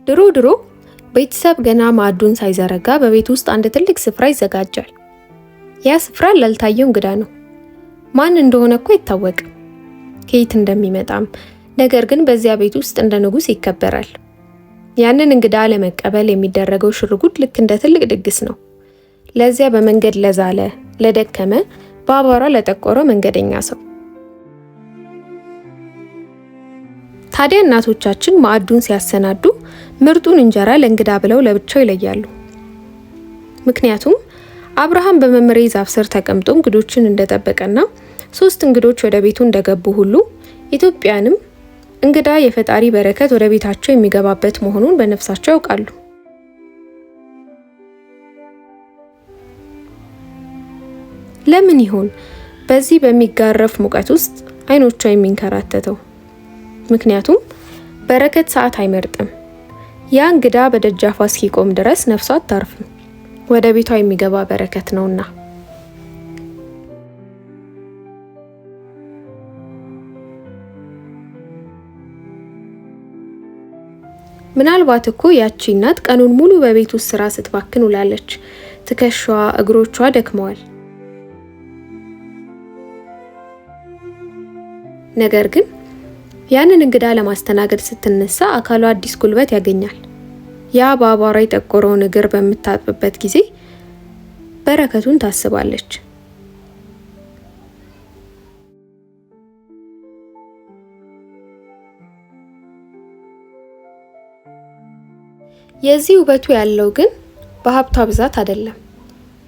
ድሮ ቤተሰብ ገና ማዕዱን ሳይዘረጋ በቤት ውስጥ አንድ ትልቅ ስፍራ ይዘጋጃል። ያ ስፍራ ላልታየው እንግዳ ነው። ማን እንደሆነ እኮ አይታወቅም፣ ከየት እንደሚመጣም። ነገር ግን በዚያ ቤት ውስጥ እንደ ንጉሥ ይከበራል። ያንን እንግዳ ለመቀበል የሚደረገው ሽርጉድ ልክ እንደ ትልቅ ድግስ ነው። ለዚያ በመንገድ ለዛለ፣ ለደከመ፣ በአቧራ ለጠቆረ መንገደኛ ሰው። ታዲያ እናቶቻችን ማዕዱን ሲያሰናዱ ምርጡን እንጀራ ለእንግዳ ብለው ለብቻው ይለያሉ። ምክንያቱም አብርሃም በመምሬ ዛፍ ስር ተቀምጦ እንግዶችን እንደጠበቀና 3 እንግዶች ወደ ቤቱ እንደገቡ ሁሉ ኢትዮጵያንም እንግዳ የፈጣሪ በረከት ወደ ቤታቸው የሚገባበት መሆኑን በነፍሳቸው ያውቃሉ። ለምን ይሆን በዚህ በሚጋረፍ ሙቀት ውስጥ አይኖቿ የሚንከራተተው? ምክንያቱም በረከት ሰዓት አይመርጥም። ያ እንግዳ በደጃፏ እስኪቆም ድረስ ነፍሷ አታርፍም። ወደ ቤቷ የሚገባ በረከት ነውና። ምናልባት እኮ ያቺ እናት ቀኑን ሙሉ በቤት ውስጥ ስራ ስትባክን ውላለች። ትከሻዋ፣ እግሮቿ ደክመዋል። ነገር ግን ያንን እንግዳ ለማስተናገድ ስትነሳ አካሏ አዲስ ጉልበት ያገኛል። ያ በአቧራ የጠቆረውን እግር በምታጥብበት ጊዜ በረከቱን ታስባለች። የዚህ ውበቱ ያለው ግን በሀብቷ ብዛት አይደለም።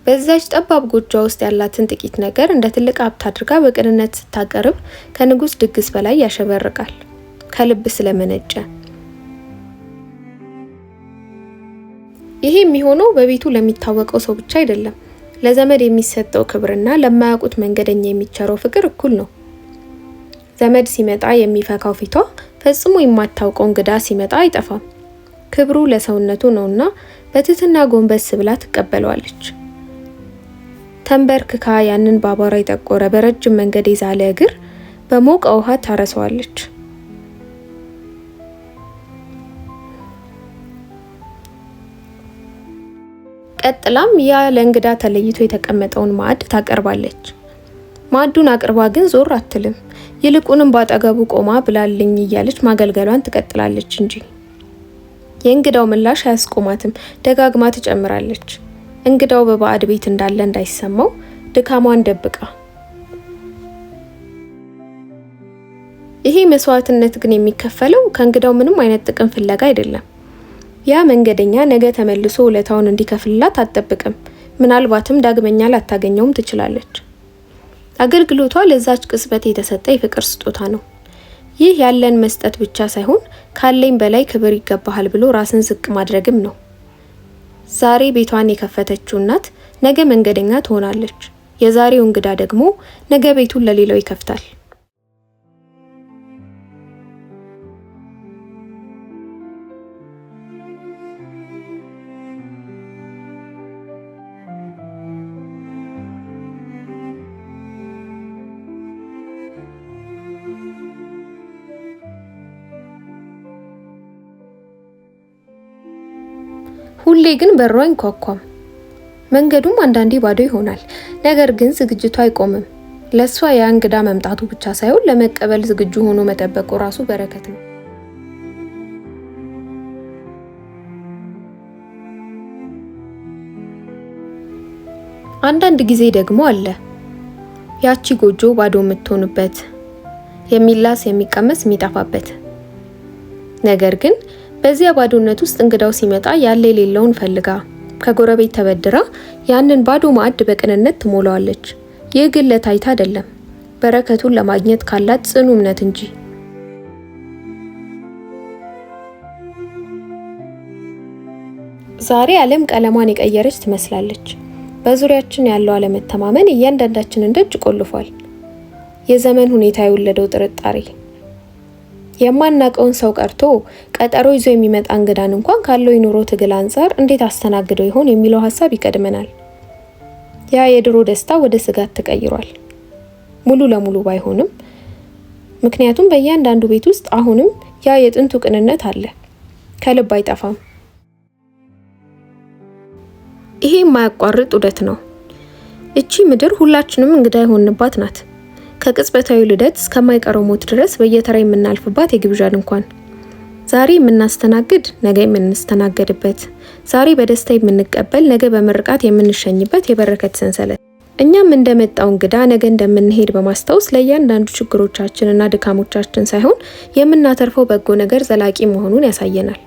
በዛች ጠባብ ጎጆ ውስጥ ያላትን ጥቂት ነገር እንደ ትልቅ ሀብት አድርጋ በቅንነት ስታቀርብ ከንጉስ ድግስ በላይ ያሸበርቃል፣ ከልብ ስለመነጨ። ይሄ የሚሆነው በቤቱ ለሚታወቀው ሰው ብቻ አይደለም። ለዘመድ የሚሰጠው ክብርና ለማያውቁት መንገደኛ የሚቸረው ፍቅር እኩል ነው። ዘመድ ሲመጣ የሚፈካው ፊቷ ፈጽሞ የማታውቀው እንግዳ ሲመጣ አይጠፋም። ክብሩ ለሰውነቱ ነውና በትህትና ጎንበስ ብላ ትቀበለዋለች። ተንበርክካ ያንን በአቧራ የጠቆረ በረጅም መንገድ የዛለ እግር በሞቀ ውሃ ታረሰዋለች። ቀጥላም ያ ለእንግዳ ተለይቶ የተቀመጠውን ማዕድ ታቀርባለች። ማዕዱን አቅርባ ግን ዞር አትልም። ይልቁንም ባጠገቡ ቆማ ብላልኝ እያለች ማገልገሏን ትቀጥላለች እንጂ። የእንግዳው ምላሽ አያስቆማትም። ደጋግማ ትጨምራለች። እንግዳው በባዕድ ቤት እንዳለ እንዳይሰማው ድካሟን ደብቃ። ይሄ መስዋዕትነት ግን የሚከፈለው ከእንግዳው ምንም አይነት ጥቅም ፍለጋ አይደለም። ያ መንገደኛ ነገ ተመልሶ ውለታውን እንዲከፍልላት አትጠብቅም። ምናልባትም ዳግመኛ ላታገኘውም ትችላለች። አገልግሎቷ ለዛች ቅጽበት የተሰጠ የፍቅር ስጦታ ነው። ይህ ያለን መስጠት ብቻ ሳይሆን ካለኝ በላይ ክብር ይገባሃል ብሎ ራስን ዝቅ ማድረግም ነው። ዛሬ ቤቷን የከፈተችው እናት ነገ መንገደኛ ትሆናለች። የዛሬው እንግዳ ደግሞ ነገ ቤቱን ለሌላው ይከፍታል። ሁሌ ግን በሩ አይንኳኳም። መንገዱም አንዳንዴ ባዶ ይሆናል። ነገር ግን ዝግጅቱ አይቆምም። ለሷ ያ እንግዳ መምጣቱ ብቻ ሳይሆን ለመቀበል ዝግጁ ሆኖ መጠበቁ ራሱ በረከት ነው። አንዳንድ ጊዜ ደግሞ አለ ያቺ ጎጆ ባዶ የምትሆንበት፣ የሚላስ የሚቀመስ የሚጠፋበት። ነገር ግን በዚያ ባዶነት ውስጥ እንግዳው ሲመጣ ያለ የሌለውን ፈልጋ ከጎረቤት ተበድራ ያንን ባዶ ማዕድ በቅንነት ትሞላዋለች። ይህ ግን ለታይታ አይደለም፣ በረከቱን ለማግኘት ካላት ጽኑ እምነት እንጂ። ዛሬ ዓለም ቀለሟን የቀየረች ትመስላለች። በዙሪያችን ያለው አለመተማመን እያንዳንዳችንን ደጅ ቆልፏል። የዘመን ሁኔታ የወለደው ጥርጣሬ፣ የማናቀውን ሰው ቀርቶ ቀጠሮ ይዞ የሚመጣ እንግዳን እንኳን ካለው የኑሮ ትግል አንፃር እንዴት አስተናግደው ይሆን የሚለው ሀሳብ ይቀድመናል። ያ የድሮ ደስታ ወደ ስጋት ተቀይሯል። ሙሉ ለሙሉ ባይሆንም፣ ምክንያቱም በእያንዳንዱ ቤት ውስጥ አሁንም ያ የጥንቱ ቅንነት አለ። ከልብ አይጠፋም። ይሄ የማያቋርጥ ዑደት ነው። እቺ ምድር ሁላችንም እንግዳ የሆንባት ናት። ከቅጽበታዊ ልደት እስከማይቀረው ሞት ድረስ በየተራ የምናልፍባት የግብዣ ድንኳን። ዛሬ የምናስተናግድ ነገ የምንስተናገድበት፣ ዛሬ በደስታ የምንቀበል ነገ በምርቃት የምንሸኝበት የበረከት ሰንሰለት። እኛም እንደመጣው እንግዳ ነገ እንደምንሄድ በማስታወስ ለእያንዳንዱ ችግሮቻችንና ድካሞቻችን ሳይሆን የምናተርፈው በጎ ነገር ዘላቂ መሆኑን ያሳየናል።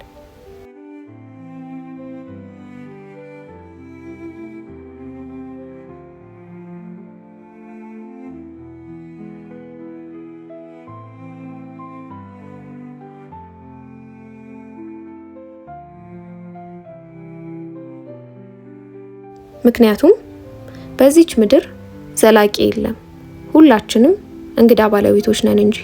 ምክንያቱም በዚች ምድር ዘላቂ የለም፣ ሁላችንም እንግዳ ባለቤቶች ነን እንጂ።